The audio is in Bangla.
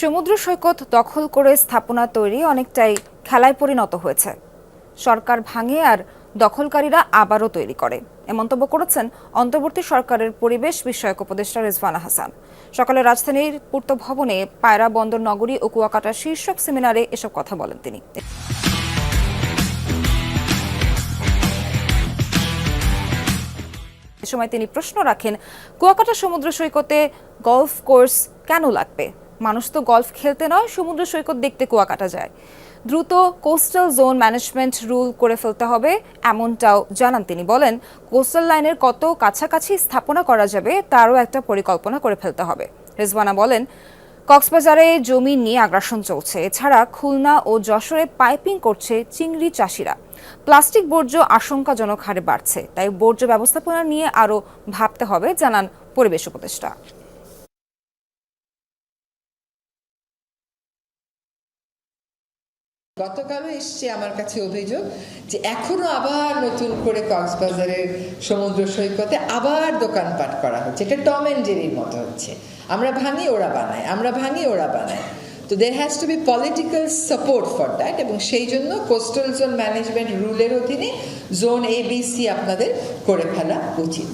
সমুদ্র সৈকত দখল করে স্থাপনা তৈরি অনেকটাই খেলায় পরিণত হয়েছে। সরকার ভাঙে আর দখলকারীরা আবারও তৈরি করে, এ মন্তব্য করেছেন অন্তর্বর্তী সরকারের পরিবেশ বিষয়ক উপদেষ্টা রিজওয়ানা হাসান। সকালে রাজধানীর পূর্ত ভবনে পায়রা বন্দর নগরী ও কুয়াকাটা শীর্ষক সেমিনারে এসব কথা বলেন তিনি। এ সময় তিনি প্রশ্ন রাখেন, কুয়াকাটা সমুদ্র সৈকতে গলফ কোর্স কেন লাগবে? মানুষ তো গলফ খেলতে নয়, সমুদ্র সৈকত দেখতে কুয়াকাটা যায়। দ্রুত কোস্টাল জোন ম্যানেজমেন্ট রুল করে ফেলতে হবে, এমনটাও জানান তিনি। বলেন, কোস্টাল লাইনের কত কাছাকাছি স্থাপনা করা যাবে তারও একটা পরিকল্পনা করে ফেলতে হবে। রিজওয়ানা বলেন, কক্সবাজারে জমি নিয়ে আগ্রাসন চলছে। এছাড়া খুলনা ও যশোরে পাইপিং করছে চিংড়ি চাষিরা। প্লাস্টিক বর্জ্য আশঙ্কাজনক হারে বাড়ছে, তাই বর্জ্য ব্যবস্থাপনা নিয়ে আরও ভাবতে হবে, জানান পরিবেশ উপদেষ্টা। গতকালও এসছে আমার কাছে অভিযোগ যে এখনো আবার নতুন করে কক্সবাজারের সমুদ্র সৈকতে আবার দোকানপাট করা হচ্ছে। এটা টম এন্ড জেরির মতো হচ্ছে, আমরা ভাঙি ওরা বানায়, আমরা ভাঙি ওরা বানায়। তো there has to be political support for that, এবং সেই জন্য কোস্টাল জোন ম্যানেজমেন্ট রুলের অধীনে জোন ABC আপনাদের করে ফেলা উচিত।